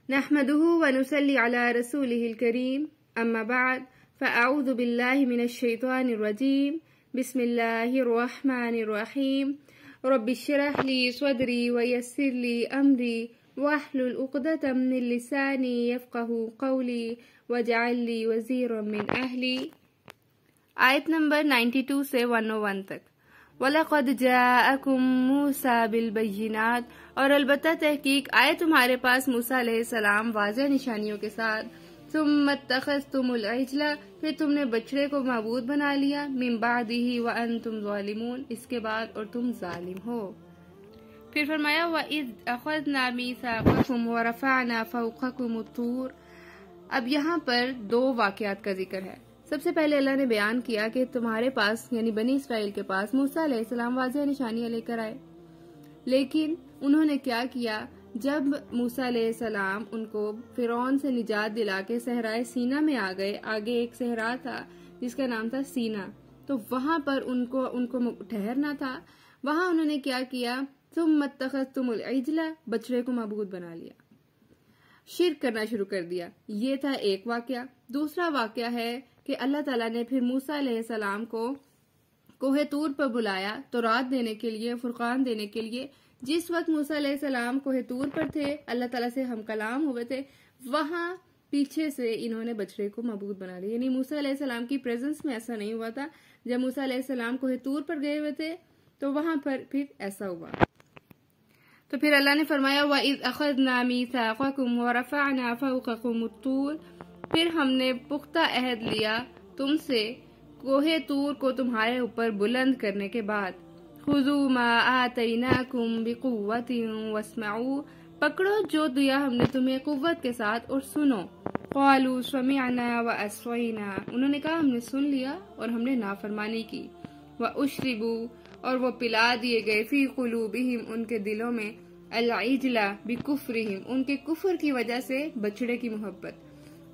نحمده ونصلي على رسوله الكريم أما بعد فأعوذ بالله من الشيطان الرجيم بسم الله الرحمن الرحيم رب اشرح لي صدري ويسر لي أمري واحلل عقدة من لساني يفقهوا قولي واجعل لي وزيرا من أهلي. آیت نمبر 92 سے 101 تک. وَلَقَدْ جَاءَكُم مُوسَىٰ بِالْبَيِّنَاتِ، اور البتہ تحقیق آئے تمہارے پاس موسیٰ علیہ السلام واضح نشانیوں کے ساتھ. ثُمَّ اتَّخَذْتُمُ الْعِجْلَ، پھر تم نے بچڑے کو معبود بنا لیا. مِن بَعْدِهِ وَأَنْتُمْ ظَالِمُونَ، اس کے بعد اور تم ظالم ہو. پھر فرمایا وَإِذْ أَخَذْنَا مِيثَاقَكُمْ وَرَفَعْنَا فَوْقَكُمُ الطُّورَ. اب یہاں پر دو واقعات کا ذکر ہے. سب سے پہلے اللہ نے بیان کیا کہ تمہارے پاس یعنی بنی اسرائیل کے پاس موسیٰ علیہ السلام واضح نشانیاں لے کر آئے، لیکن انہوں نے کیا کیا؟ جب موسیٰ علیہ السلام ان کو فرعون سے نجات دلا کے صحرائے سینا میں آ گئے، آگے ایک صحرا تھا جس کا نام تھا سینا، تو وہاں پر ان کو ٹھہرنا تھا. وہاں انہوں نے کیا کیا؟ ثم اتخذتم العجل، بچڑے کو معبود بنا لیا، شرک کرنا شروع کر دیا. یہ تھا ایک واقعہ. دوسرا واقعہ ہے کہ اللہ تعالیٰ نے پھر موسیٰ علیہ السلام کو کوہ طور پر بلایا تورات دینے کے لیے، فرقان دینے کے لیے. جس وقت موسیٰ علیہ السلام کوہ طور پر تھے، اللہ تعالیٰ سے ہم کلام ہوئے تھے، وہاں پیچھے سے انہوں نے بچڑے کو معبود بنا لیا. یعنی موسیٰ علیہ السلام کی پریزنس میں ایسا نہیں ہوا تھا. جب موسیٰ علیہ السلام کوہ طور پر گئے ہوئے تھے تو وہاں پر پھر ایسا ہوا. تو پھر اللہ نے فرمایا وَإِذْ أَخَذْنَا مِيثَاقَكُمْ وَرَفَعْنَا فَوْقَكُمُ الطُّورَ، پھر ہم نے پختہ عہد لیا تم سے کوہ طور کو تمہارے اوپر بلند کرنے کے بعد. خُذُوا مَا آتَيْنَاكُمْ بِقُوَّةٍ وَاسْمَعُوا، پکڑو جو دیا ہم نے تمہیں قوت کے ساتھ اور سنو. قَالُوا سَمِعْنَا وَعَصَيْنَا، انہوں نے کہا ہم نے سن لیا اور ہم نے نافرمانی کی. وَأُشْرِبُوا، اور وہ پلا دیے گئے فی قلوبہم، ان کے دلوں میں، العجل بکفرہم، ان کے کفر کی وجہ سے بچڑے کی محبت.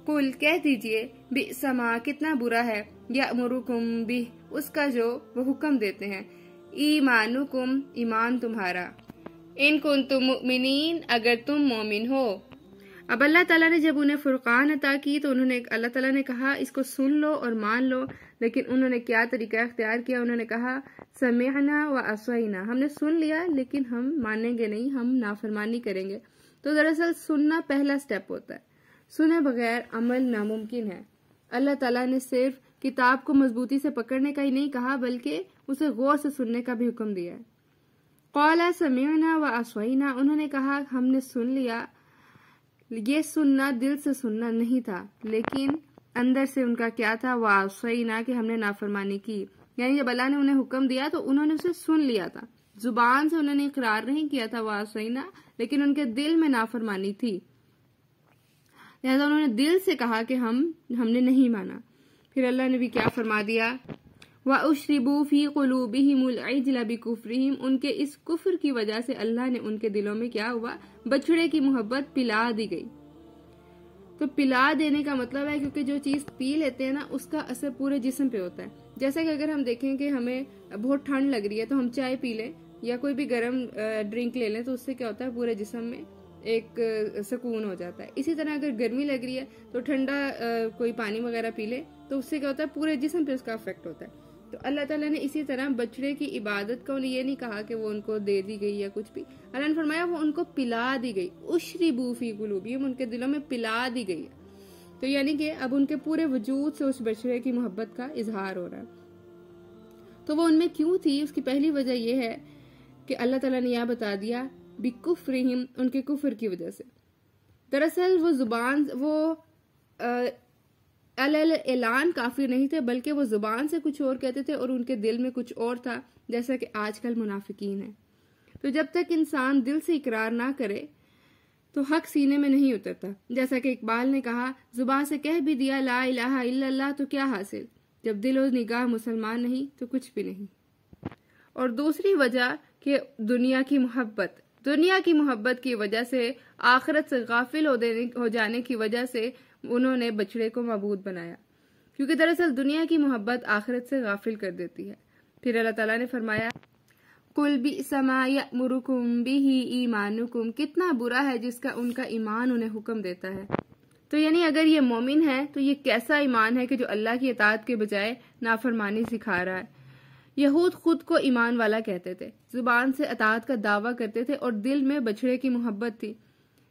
قل، کہہ دیجئے، بئس ما، کتنا برا ہے، یأمرکم بہ، اس کا جو وہ حکم دیتے ہیں، ایمانکم، ایمان تمہارا، ان کنتم مؤمنین، اگر تم مومن ہو. اب اللہ تعالیٰ نے جب انہیں فرقان عطا کی تو اللہ تعالیٰ نے کہا اس کو سن لو اور مان لو، لیکن انہوں نے کیا طریقہ اختیار کیا؟ انہوں نے کہا سمعنا وعصینا، ہم نے سن لیا لیکن ہم مانیں گے نہیں، ہم نافرمانی کریں گے. تو دراصل سننا پہلا سٹیپ ہوتا ہے، سنے بغیر عمل ناممکن ہے. اللہ تعالیٰ نے صرف کتاب کو مضبوطی سے پکڑنے کا ہی نہیں کہا بلکہ اسے غور سے سننے کا بھی حکم دیا ہے. قال سمعنا وعصینا، انہوں نے کہا ہم نے سن لیا. یہ سننا دل سے سننا نہیں تھا لیکن اندر سے ان کا کیا تھا؟ وعصینا، کہ ہم نے نافرمانی کی. یعنی جب اللہ نے انہیں حکم دیا تو انہوں نے اسے سن لیا تھا، زبان سے انہوں نے اقرار نہیں کیا تھا وعصینا، لیکن ان کے دل میں نافرمانی تھی، لہذا انہوں نے دل سے کہا کہ ہم نے نہیں مانا. پھر اللہ نے بھی کیا فرما دیا؟ وَأُشْرِبُوا فِي قُلُوبِهِمُ الْعِجْلَ بِكُفْرِهِمْ، ان کے اس کفر کی وجہ سے اللہ نے ان کے دلوں میں کیا ہوا؟ بچڑے کی محبت پلا دی گئی. تو پلا دینے کا مطلب ہے کیونکہ جو چیز پی لیتے ہیں نا اس کا اثر پورے جسم پہ ہوتا ہے. جیسا کہ اگر ہم دیکھیں کہ ہمیں بہت ٹھنڈ لگ رہی ہے تو ہم چائے پی لیں یا کوئی بھی گرم ڈرنک لے لیں تو اس سے کیا ہوتا ہے؟ پورے جسم میں ایک سکون ہو جاتا ہے. اسی طرح اگر گرمی لگ رہی ہے تو ٹھنڈا کوئی پانی وغیرہ پی لے تو اس سے کیا ہوتا ہے؟ پورے جسم پہ اس کا افیکٹ ہوتا ہے. تو اللہ تعالیٰ نے اسی طرح بچڑے کی عبادت کو یہ نہیں کہا کہ وہ ان کو دے دی گئی یا کچھ بھی، اللہ نے فرمایا وہ ان کو پلا دی گئی. اشربوا فی قلوبہم، ان کے دلوں میں پلا دی گئی. تو یعنی کہ اب ان کے پورے وجود سے اس بچڑے کی محبت کا اظہار ہو رہا ہے. تو وہ ان میں کیوں تھی؟ اس کی پہلی وجہ یہ ہے کہ اللہ تعالیٰ نے یہ بتا دیا بکفرہم، ان کے کفر کی وجہ سے. دراصل وہ زبان اعلان کافر نہیں تھے بلکہ وہ زبان سے کچھ اور کہتے تھے اور ان کے دل میں کچھ اور تھا، جیسا کہ آج کل منافقین ہیں. تو جب تک انسان دل سے اقرار نہ کرے تو حق سینے میں نہیں اترتا. جیسا کہ اقبال نے کہا زبان سے کہہ بھی دیا لا الہ الا اللہ تو کیا حاصل، جب دل و نگاہ مسلمان نہیں تو کچھ بھی نہیں. اور دوسری وجہ کہ دنیا کی محبت کی وجہ سے، آخرت سے غافل ہو جانے کی وجہ سے انہوں نے بچڑے کو معبود بنایا، کیونکہ دراصل دنیا کی محبت آخرت سے غافل کر دیتی ہے. پھر اللہ تعالیٰ نے فرمایا قُلْ بِئْسَ مَا يَأْمُرُكُمْ بِهِ ایمانکم، کتنا برا ہے جس کا ان کا ایمان انہیں حکم دیتا ہے۔ تو یعنی اگر یہ مومن ہے تو یہ کیسا ایمان ہے کہ جو اللہ کی اطاعت کے بجائے نافرمانی سکھا رہا ہے۔ یہود خود کو ایمان والا کہتے تھے، زبان سے اطاعت کا دعویٰ کرتے تھے اور دل میں بچھڑے کی محبت تھی۔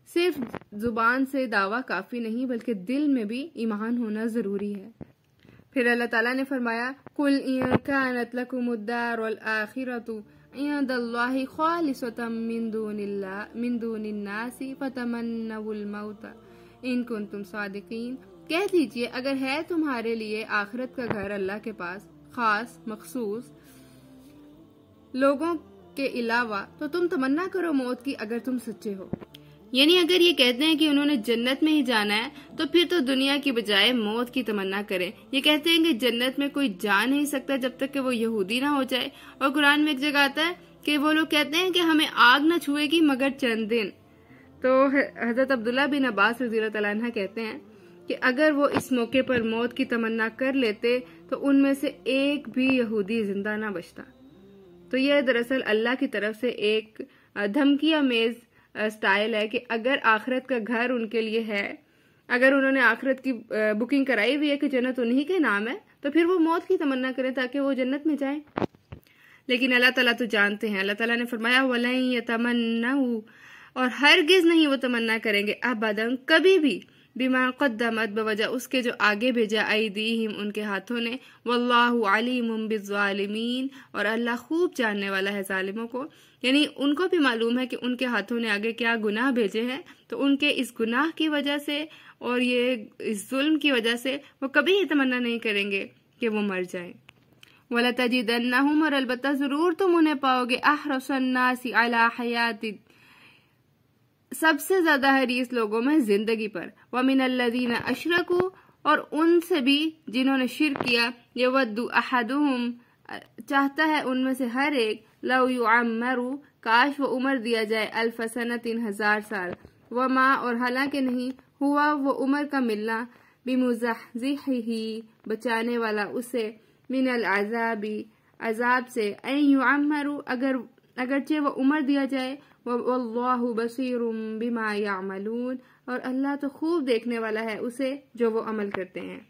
صرف زبان سے دعویٰ کافی نہیں بلکہ دل میں بھی ایمان ہونا ضروری ہے۔ پھر اللہ تعالیٰ نے فرمایا قُلْ إِن كَانَتْ لَكُمُ الدَّارُ الْآخِرَةُ عِندَ اللَّهِ خَالِصَةً مِّن دُونِ النَّاسِ فَتَمَنَّوُا الْمَوْتَ إِن كُنتُمْ صَادِقِينَ، کہہ دیجئے اگر ہے تمہارے لیے آخرت کا گھر اللہ کے پاس خاص مخصوص لوگوں کے علاوہ تو تم تمنا کرو موت کی اگر تم سچے ہو۔ یعنی اگر یہ کہتے ہیں کہ انہوں نے جنت میں ہی جانا ہے تو پھر تو دنیا کی بجائے موت کی تمنا کریں۔ یہ کہتے ہیں کہ جنت میں کوئی جا نہیں سکتا جب تک کہ وہ یہودی نہ ہو جائے، اور قرآن میں ایک جگہ آتا ہے کہ وہ لوگ کہتے ہیں کہ ہمیں آگ نہ چھوئے گی مگر چند دن۔ تو حضرت عبداللہ بن عباس رضی اللہ تعالیٰ عنہ کہتے ہیں کہ اگر وہ اس موقع پر موت کی تمنا کر لیتے تو ان میں سے ایک بھی یہودی زندہ نہ بچتا۔ تو یہ دراصل اللہ کی طرف سے ایک دھمکی آمیز سٹائل ہے کہ اگر آخرت کا گھر ان کے لیے ہے، اگر انہوں نے آخرت کی بکنگ کرائی ہوئی ہے کہ جنت انہی کے نام ہے، تو پھر وہ موت کی تمنا کریں تاکہ وہ جنت میں جائیں۔ لیکن اللہ تعالیٰ تو جانتے ہیں، اللہ تعالیٰ نے فرمایا وَلَن يَتَمَنَّوْا، اور ہرگز نہیں وہ تمنا کریں گے ابداً کبھی بھی، بما قدمت بوجہ اس کے جو آگے بھیجا ایدیہم ان کے ہاتھوں نے، واللہ علیم بالظالمین، اور اللہ خوب جاننے والا ہے ظالموں کو۔ یعنی ان کو بھی معلوم ہے کہ ان کے ہاتھوں نے آگے کیا گناہ بھیجے ہیں، تو ان کے اس گناہ کی وجہ سے اور یہ اس ظلم کی وجہ سے وہ کبھی یہ تمنا نہیں کریں گے کہ وہ مر جائیں۔ وَلَتَجِدَنَّهُمْ، اور البتہ ضرور تم انہیں پاؤ گے، احرص الناس علی حیات، سب سے زیادہ حریص لوگوں میں زندگی پر، وَمِنَ الَّذِينَ أَشْرَكُوا، اور ان سے بھی جنہوں نے شرک کیا، يَوَدُّ أَحَدُهُمْ، چاہتا ہے ان میں سے ہر ایک، لَوْ يُعَمَّرُ، کاش وہ عمر دیا جائے، أَلْفَ سَنَةٍ 1000 سال، وَمَا، اور حالانکہ نہیں، ہوا وہ عمر کا ملنا، بِمُزَحْزِحِهِ، بچانے والا اسے، مِنَ الْعَذَابِ، عذاب سے، أَن يُعَمَّرُ، اگرچہ وہ عمر دیا جائے، وَاللَّهُ بَصِيرٌ بِمَا يَعْمَلُونَ، اور اللہ تو خوب دیکھنے والا ہے اسے جو وہ عمل کرتے ہیں۔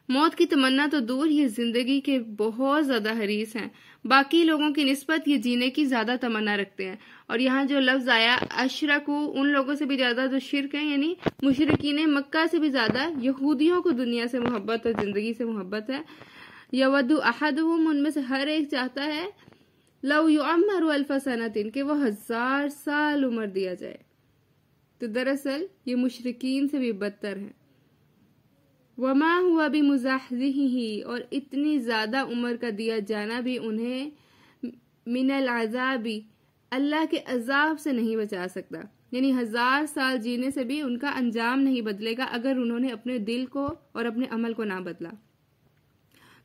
موت کی تمنا تو دور، یہ زندگی کے بہت زیادہ حریص ہیں، باقی لوگوں کی نسبت یہ جینے کی زیادہ تمنا رکھتے ہیں۔ اور یہاں جو لفظ آیا اشرکو، ان لوگوں سے بھی زیادہ جو شرک ہیں، یعنی مشرکین مکہ سے بھی زیادہ یہودیوں کو دنیا سے محبت اور زندگی سے محبت ہے۔ یود احدہم، ان میں سے ہر ایک چاہتا ہے، لو یعمر 1000 سنۃ، کہ وہ 1000 سال عمر دیا جائے۔ تو دراصل یہ مشرکین سے بھی بدتر ہیں۔ وما ہوا بمزحزحہ، اور اتنی زیادہ عمر کا دیا جانا بھی انہیں من العذاب، اللہ کے عذاب سے نہیں بچا سکتا۔ یعنی 1000 سال جینے سے بھی ان کا انجام نہیں بدلے گا اگر انہوں نے اپنے دل کو اور اپنے عمل کو نہ بدلا۔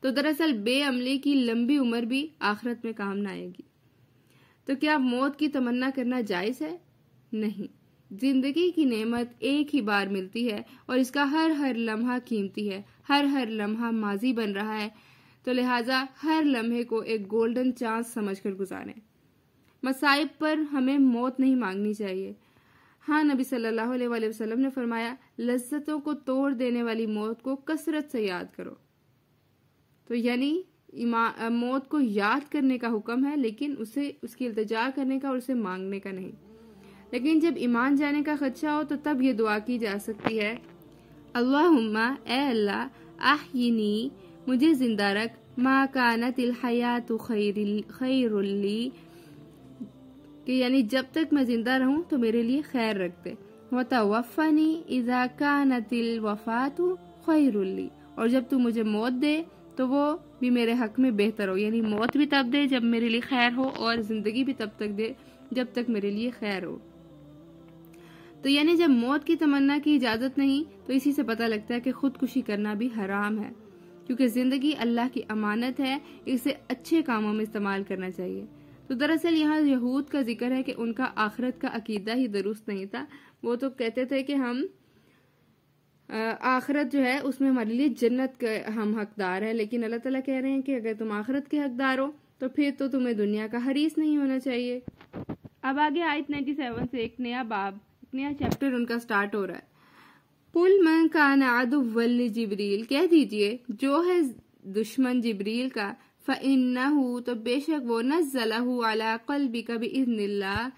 تو دراصل بے عملی کی لمبی عمر بھی آخرت میں کام نہ آئے گی۔ تو کیا موت کی تمنا کرنا جائز ہے؟ نہیں۔ زندگی کی نعمت ایک ہی بار ملتی ہے اور اس کا ہر ہر لمحہ قیمتی ہے، ہر ہر لمحہ ماضی بن رہا ہے، تو لہٰذا ہر لمحے کو ایک گولڈن چانس سمجھ کر گزاریں۔ مصائب پر ہمیں موت نہیں مانگنی چاہیے۔ ہاں، نبی صلی اللہ علیہ وآلہ وسلم نے فرمایا، لذتوں کو توڑ دینے والی موت کو کثرت سے یاد کرو۔ تو یعنی موت کو یاد کرنے کا حکم ہے، لیکن اس کی التجا کرنے کا اور اسے مانگنے کا نہیں۔ لیکن جب ایمان جانے کا خدشہ ہو تو تب یہ دعا کی جا سکتی ہے، اللہم، اے اللہ، احیینی، مجھے زندہ رکھ، ما کانت الحیات خیر لی، کہ یعنی جب تک میں زندہ رہوں تو میرے لیے خیر رکھتے، وتوفنی اذا کانت الوفات خیر لی، اور جب تو مجھے موت دے تو وہ بھی میرے حق میں بہتر ہو، یعنی موت بھی تب دے جب میرے لیے خیر ہو، اور زندگی بھی تب تک دے جب تک میرے لیے خیر ہو۔ تو یعنی جب موت کی تمنا کی اجازت نہیں تو اسی سے پتہ لگتا ہے کہ خودکشی کرنا بھی حرام ہے، کیونکہ زندگی اللہ کی امانت ہے، اسے اچھے کاموں میں استعمال کرنا چاہیے۔ تو دراصل یہاں یہود کا ذکر ہے کہ ان کا آخرت کا عقیدہ ہی درست نہیں تھا۔ وہ تو کہتے تھے کہ ہم آخرت جو ہے اس میں ہمارے لیے جنت کے ہم حقدار ہیں، لیکن اللہ تعالیٰ کہہ رہے ہیں کہ اگر تم آخرت کے حقدار ہو تو پھر تو تمہیں دنیا کا حریص نہیں ہونا چاہیے۔ اب آگے آیت 97 سے ایک نیا باب، ایک نیا چیپٹر ان کا سٹارٹ ہو رہا ہے۔ قُلْ مَنْ كَانَ عَدُوًّا لِجِبْرِيلَ، کہہ دیجئے جو ہے دشمن جبریل کا، فَإِنَّهُ، تو بے شک وہ، نَزَّلَهُ عَلَى قَلْبِكَ بِإِذْنِ اللَّهِ،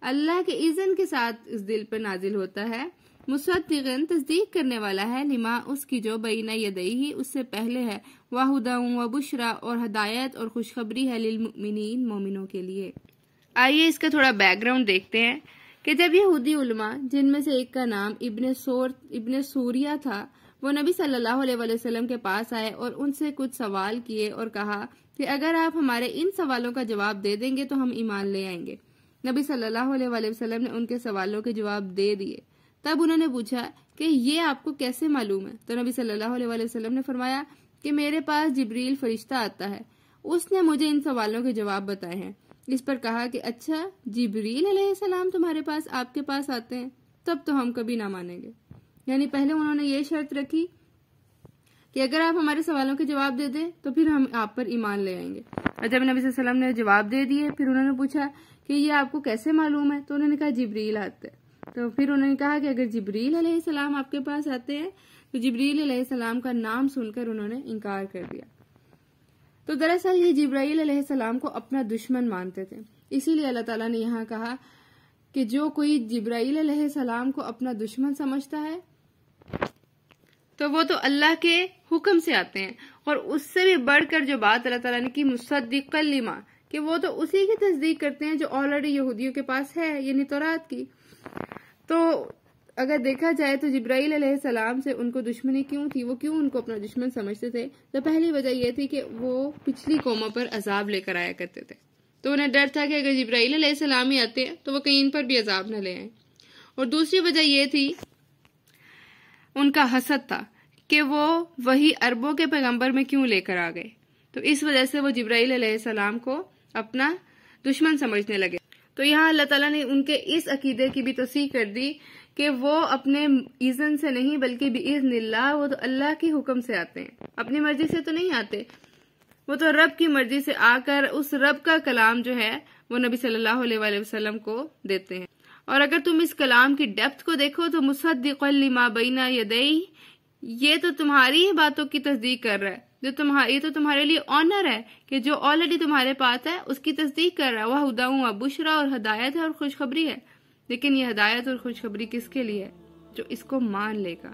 اللہ کے اذن کے ساتھ اس دل پر نازل ہوتا ہے، مصدقاً، تصدیق کرنے والا ہے، لما، اس کی جو بین یدیہ، اس سے پہلے ہے، وَہُدًى وَبُشْرًى، اور ہدایت اور خوشخبری ہے، للمؤمنین، مومنوں کے لیے۔ آئیے اس کا تھوڑا بیک گراؤنڈ دیکھتے ہیں کہ جب یہودی علماء، جن میں سے ایک کا نام ابن سوریہ تھا، وہ نبی صلی اللہ علیہ وسلم کے پاس آئے اور ان سے کچھ سوال کیے اور کہا کہ اگر آپ ہمارے ان سوالوں کا جواب دے دیں گے تو ہم ایمان لے آئیں گے۔ نبی صلی اللہ علیہ وسلم نے ان کے سوالوں کے جواب دے دیے۔ تب انہوں نے پوچھا کہ یہ آپ کو کیسے معلوم ہے؟ تو نبی صلی اللہ علیہ وسلم نے فرمایا کہ میرے پاس جبریل فرشتہ آتا ہے، اس نے مجھے ان سوالوں کے جواب بتائے ہیں۔ اس پر کہا کہ اچھا، جبریل علیہ السلام تمہارے پاس، آپ کے پاس آتے ہیں، تب تو ہم کبھی نہ مانیں گے۔ یعنی پہلے انہوں نے یہ شرط رکھی کہ اگر آپ ہمارے سوالوں کے جواب دے دیں تو پھر ہم آپ پر ایمان لے آئیں گے۔ اور جب نبی صلی اللہ علیہ وسلم نے جواب دے دیے، پھر انہوں نے پوچھا کہ یہ آپ کو کیسے معلوم ہے؟ تو انہوں نے کہا جبریل آتے ہیں۔ تو پھر انہوں نے کہا کہ اگر جبریل علیہ السلام آپ کے پاس آتے ہیں، تو جبریل علیہ السلام کا نام سن کر انہوں نے انکار کر دیا۔ تو دراصل یہ جبرائیل علیہ السلام کو اپنا دشمن مانتے تھے، اسی لیے اللہ تعالیٰ نے یہاں کہا کہ جو کوئی جبرائیل علیہ السلام کو اپنا دشمن سمجھتا ہے تو وہ تو اللہ کے حکم سے آتے ہیں، اور اس سے بھی بڑھ کر جو بات اللہ تعالیٰ نے کی، مصدقا لما، کہ وہ تو اسی کی تصدیق کرتے ہیں جو آلریڈی یہودیوں کے پاس ہے، یعنی تورات کی۔ تو اگر دیکھا جائے تو جبرائیل علیہ السلام سے ان کو دشمنی کیوں تھی، وہ کیوں ان کو اپنا دشمن سمجھتے تھے؟ تو پہلی وجہ یہ تھی کہ وہ پچھلی قوموں پر عذاب لے کر آیا کرتے تھے، تو انہیں ڈر تھا کہ اگر جبرائیل علیہ السلام ہی آتے ہیں تو وہ کہیں ان پر بھی عذاب نہ لے آئیں۔ اور دوسری وجہ یہ تھی، ان کا حسد تھا کہ وہ وہی عربوں کے پیغمبر میں کیوں لے کر آ گئے، تو اس وجہ سے وہ جبرائیل علیہ السلام کو اپنا دشمن سمجھنے لگے۔ تو یہاں اللہ تعالیٰ نے ان کے اس عقیدے کی بھی تصحیح کر دی کہ وہ اپنے اذن سے نہیں بلکہ بِإِذْنِ اللَّهِ، وہ تو اللہ کے حکم سے آتے ہیں، اپنی مرضی سے تو نہیں آتے، وہ تو رب کی مرضی سے آ کر اس رب کا کلام جو ہے وہ نبی صلی اللہ علیہ وسلم کو دیتے ہیں۔ اور اگر تم اس کلام کی ڈیپتھ کو دیکھو تو مصدقا لما بین یدیہ، یہ تو تمہاری ہی باتوں کی تصدیق کر رہا ہے، یہ تو تمہارے لیے آنر ہے کہ جو آلریڈی تمہارے پاس ہے اس کی تصدیق کر رہا ہے، وَہُدًى وَبُشْرًى، اور ہدایت ہے اور خوشخبری ہے۔ لیکن یہ ہدایت اور خوشخبری کس کے لیے ہے؟ جو اس کو مان لے گا۔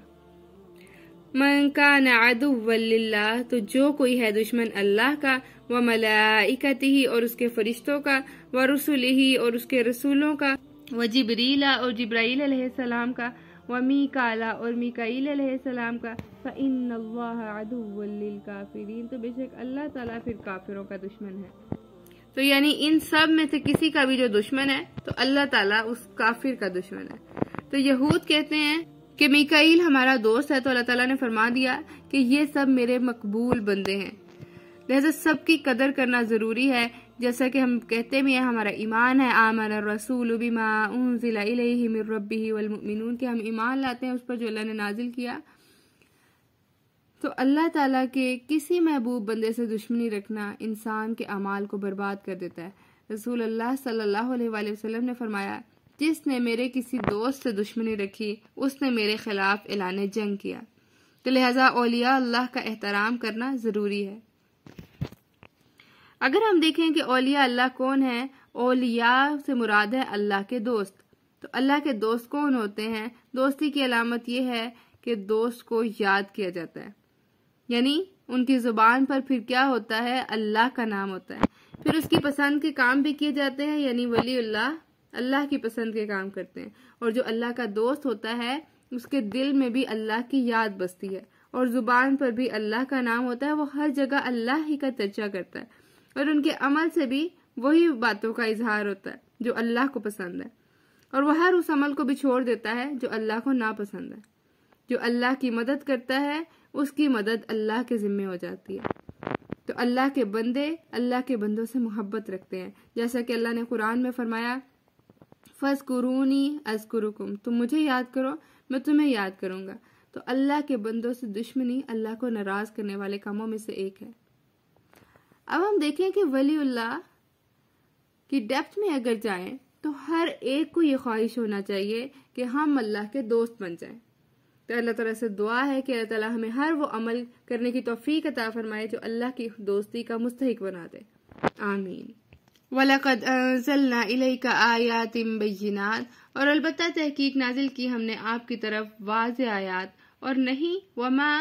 مَنْ كَانَ عَدُوًّا لِلَّهِ، تو جو کوئی ہے دشمن اللہ کا، وَمَلَائِكَتِهِ، اور اس کے فرشتوں کا، وَرُسُلِهِ، اور اس کے رسولوں کا، وَجِبْرِيلَ، اور جبرائیل علیہ السلام کا، وَمِيكَالَ، اور میکائیل علیہ السلام کا، فَإِنَّ اللَّهَ عَدُوٌّ لِلْكَافِرِينَ، تو بے شک اللہ تعالیٰ پھر کافروں کا دشمن ہے۔ تو یعنی ان سب میں سے کسی کا بھی جو دشمن ہے تو اللہ تعالیٰ اس کافر کا دشمن ہے۔ تو یہود کہتے ہیں کہ میکائیل ہمارا دوست ہے، تو اللہ تعالیٰ نے فرما دیا کہ یہ سب میرے مقبول بندے ہیں، لہذا سب کی قدر کرنا ضروری ہے۔ جیسا کہ ہم کہتے بھی ہیں ہمارا ایمان ہے، آمن الرسول بما انزل الیہ من ربہ والمؤمنون، کہ ہم ایمان لاتے ہیں اس پر جو اللہ نے نازل کیا۔ تو اللہ تعالیٰ کے کسی محبوب بندے سے دشمنی رکھنا انسان کے اعمال کو برباد کر دیتا ہے۔ رسول اللہ صلی اللہ علیہ وآلہ وسلم نے فرمایا، جس نے میرے کسی دوست سے دشمنی رکھی اس نے میرے خلاف اعلان جنگ کیا۔ تو لہٰذا اولیاء اللہ کا احترام کرنا ضروری ہے۔ اگر ہم دیکھیں کہ اولیاء اللہ کون ہیں، اولیاء سے مراد ہے اللہ کے دوست۔ تو اللہ کے دوست کون ہوتے ہیں؟ دوستی کی علامت یہ ہے کہ دوست کو یاد کیا جاتا ہے، یعنی ان کی زبان پر پھر کیا ہوتا ہے؟ اللہ کا نام ہوتا ہے، پھر اس کی پسند کے کام بھی کیے جاتے ہیں، یعنی ولی اللہ اللہ کی پسند کے کام کرتے ہیں، اور جو اللہ کا دوست ہوتا ہے اس کے دل میں بھی اللہ کی یاد بستی ہے، اور زبان پر بھی اللہ کا نام ہوتا ہے، وہ ہر جگہ اللہ ہی کا چرچا کرتا ہے، اور ان کے عمل سے بھی وہی باتوں کا اظہار ہوتا ہے جو اللہ کو پسند ہے، اور وہ ہر اس عمل کو بھی چھوڑ دیتا ہے جو اللہ کو ناپسند ہے۔ جو اللہ کی مدد کرتا ہے اس کی مدد اللہ کے ذمے ہو جاتی ہے۔ تو اللہ کے بندے اللہ کے بندوں سے محبت رکھتے ہیں، جیسا کہ اللہ نے قرآن میں فرمایا، فَاذْكُرُونِي أَذْكُرُكُمْ، تم مجھے یاد کرو میں تمہیں یاد کروں گا۔ تو اللہ کے بندوں سے دشمنی اللہ کو ناراض کرنے والے کاموں میں سے ایک ہے۔ اب ہم دیکھیں کہ ولی اللہ کی ڈیپتھ میں اگر جائیں تو ہر ایک کو یہ خواہش ہونا چاہیے کہ ہم اللہ کے دوست بن جائیں. تو اللہ تعالیٰ سے دعا ہے کہ اللہ تعالیٰ ہمیں ہر وہ عمل کرنے کی توفیق عطا فرمائے جو اللہ کی دوستی کا مستحق بنا دے. آمین. وَلَقَدْ أَنزَلْنَا إِلَيْكَ آيَاتٍ بَيِّنَاتٍ، اور البتہ تحقیق نازل کی ہم نے آپ کی طرف واضح آیات، اور نہیں وَمَا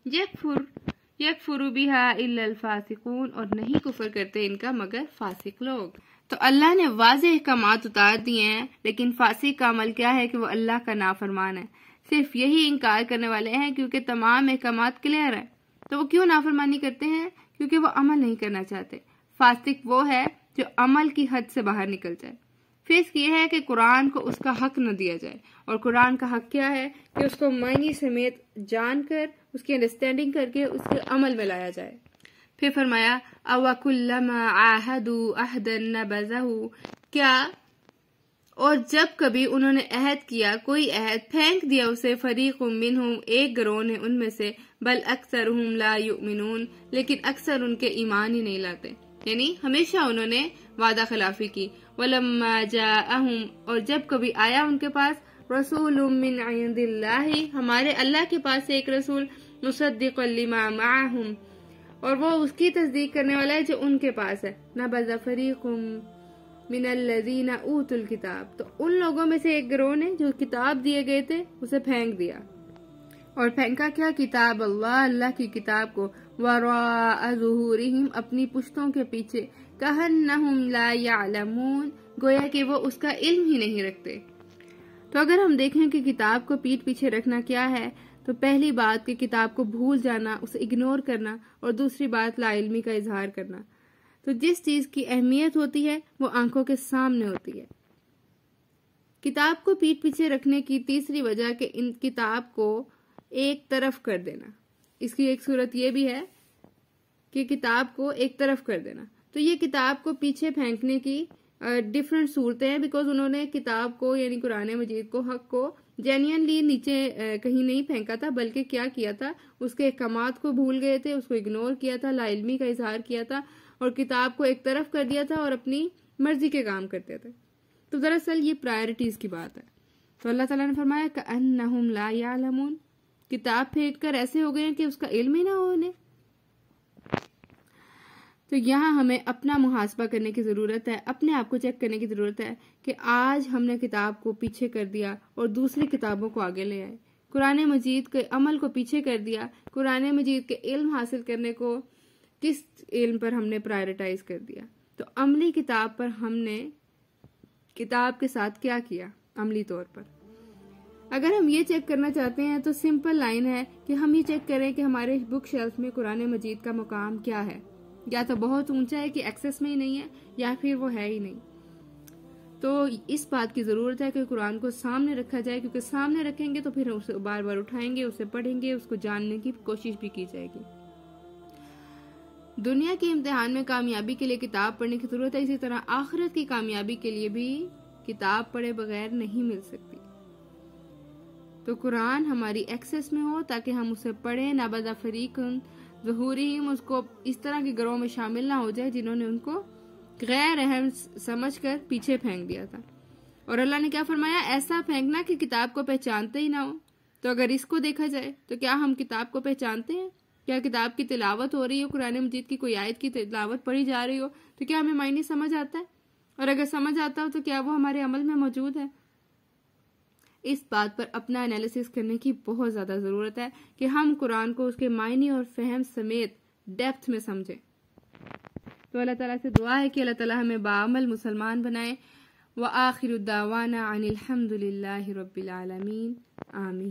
يَكْفُرُ بِهَا إِلَّا الْفَاسِقُونَ، اور نہیں کفر کرتے ان کا مگر فاسق لوگ. تو اللہ نے واضح احکامات اتار دیے ہیں، لیکن فاسق کا عمل کیا ہے کہ وہ اللہ کا نافرمان ہے. صرف یہی انکار کرنے والے ہیں کیونکہ تمام احکامات کلیئر ہیں. تو وہ کیوں نافرمانی کرتے ہیں؟ کیونکہ وہ عمل نہیں کرنا چاہتے. فاسق وہ ہے جو عمل کی حد سے باہر نکل جائے. فسق یہ ہے کہ قرآن کو اس کا حق نہ دیا جائے، اور قرآن کا حق کیا ہے کہ اس کو معنی سمیت جان کر، اس کی انڈرسٹینڈنگ کر کے اس کے عمل میں لایا جائے. پھر فرمایا أَوَكُلَّمَا عَاهَدُوا عَهْدًا نَبَذَهُ، کیا اور جب کبھی انہوں نے عہد کیا کوئی عہد پھینک دیا اسے، فریق منہم ایک گروہ نے ان میں سے، بل اکثرہم لا یؤمنون لیکن اکثر ان کے ایمان ہی نہیں لاتے. یعنی ہمیشہ انہوں نے وعدہ خلافی کی. وَلَمَّا جَاءَهُمْ، اور جب کبھی آیا ان کے پاس، رسول من عند اللہ، ہمارے اللہ کے پاس سے ایک رسول، مصدقا لما معہم، اور وہ اس کی تصدیق کرنے والا ہے جو ان کے پاس ہے. نبذ فریق من الذین اوتوا الکتاب، تو ان لوگوں میں سے ایک گروہ نے جو کتاب دیے گئے تھے اسے پھینک دیا. اور پھینکا کیا؟ کتاب اللہ، اللہ کی کتاب کو، وراء ظہورہم، اپنی پشتوں کے پیچھے، کأنہم لا یعلمون، گویا کہ وہ اس کا علم ہی نہیں رکھتے. تو اگر ہم دیکھیں کہ کتاب کو پیٹھ پیچھے رکھنا کیا ہے، تو پہلی بات کہ کتاب کو بھول جانا، اسے اگنور کرنا، اور دوسری بات لا علمی کا اظہار کرنا. تو جس چیز کی اہمیت ہوتی ہے وہ آنکھوں کے سامنے ہوتی ہے. کتاب کو پیٹھ پیچھے رکھنے کی تیسری وجہ کہ ان کتاب کو ایک طرف کر دینا. اس کی ایک صورت یہ بھی ہے کہ کتاب کو ایک طرف کر دینا. تو یہ کتاب کو پیچھے پھینکنے کی ڈفرینٹ صورتیں ہیں، بیکاز انہوں نے کتاب کو یعنی قرآن مجید کو، حق کو جینوئنلی نیچے کہیں نہیں پھینکا تھا، بلکہ کیا کیا تھا، اس کے احکامات کو بھول گئے تھے، اس کو اگنور کیا تھا، لا علمی کا اظہار کیا تھا، اور کتاب کو ایک طرف کر دیا تھا اور اپنی مرضی کے کام کرتے تھے. تو دراصل یہ پرائرٹیز کی بات ہے. تو اللہ تعالیٰ نے فرمایا کأنہم لا یعلمون، کتاب پھینک کر ایسے ہو گئے ہیں کہ اس کا علم ہی نہ ہو انہیں. تو یہاں ہمیں اپنا محاسبہ کرنے کی ضرورت ہے، اپنے آپ کو چیک کرنے کی ضرورت ہے کہ آج ہم نے کتاب کو پیچھے کر دیا اور دوسری کتابوں کو آگے لے آئے. قرآن مجید کے عمل کو پیچھے کر دیا، قرآن مجید کے علم حاصل کرنے کو کس علم پر ہم نے پرائرٹائز کر دیا. تو عملی کتاب پر ہم نے کتاب کے ساتھ کیا کیا عملی طور پر. اگر ہم یہ چیک کرنا چاہتے ہیں تو سمپل لائن ہے کہ ہم یہ چیک کریں کہ ہمارے بک شیلف میں قرآن مجید کا مقام کیا ہے. یا تو بہت اونچا ہے کہ ایکسس میں ہی نہیں ہے، یا پھر وہ ہے ہی نہیں. تو اس بات کی ضرورت ہے کہ قرآن کو سامنے رکھا جائے، کیونکہ سامنے رکھیں گے تو پھر اسے بار بار اٹھائیں گے، اسے پڑھیں گے، اس کو جاننے کی کوشش بھی کی جائے گی. دنیا کے امتحان میں کامیابی کے لیے کتاب پڑھنے کی ضرورت ہے، اسی طرح آخرت کی کامیابی کے لیے بھی کتاب پڑھے بغیر نہیں مل سکتی. تو قرآن ہماری ایکسس میں ہو تاکہ ہم اسے پڑھیں. نبذ فریق ظہورہم، اس کو اس طرح کے گروہ میں شامل نہ ہو جائے جنہوں نے ان کو غیر اہم سمجھ کر پیچھے پھینک دیا تھا. اور اللہ نے کیا فرمایا؟ ایسا پھینکنا کہ کتاب کو پہچانتے ہی نہ ہو. تو اگر اس کو دیکھا جائے تو کیا ہم کتاب کو پہچانتے ہیں؟ کیا کتاب کی تلاوت ہو رہی ہو، قرآن مجید کی کوئی آیت کی تلاوت پڑھی جا رہی ہو تو کیا ہمیں معنی سمجھ آتا ہے؟ اور اگر سمجھ آتا ہو تو کیا وہ ہمارے عمل میں موجود ہے؟ اس بات پر اپنا انالیسس کرنے کی بہت زیادہ ضرورت ہے کہ ہم قرآن کو اس کے معنی اور فہم سمیت ڈیپتھ میں سمجھیں. تو اللہ تعالیٰ سے دعا ہے کہ اللہ تعالیٰ ہمیں باعمل مسلمان بنائے. وآخر دعوانا عن الحمد للہ رب العالمین. آمین.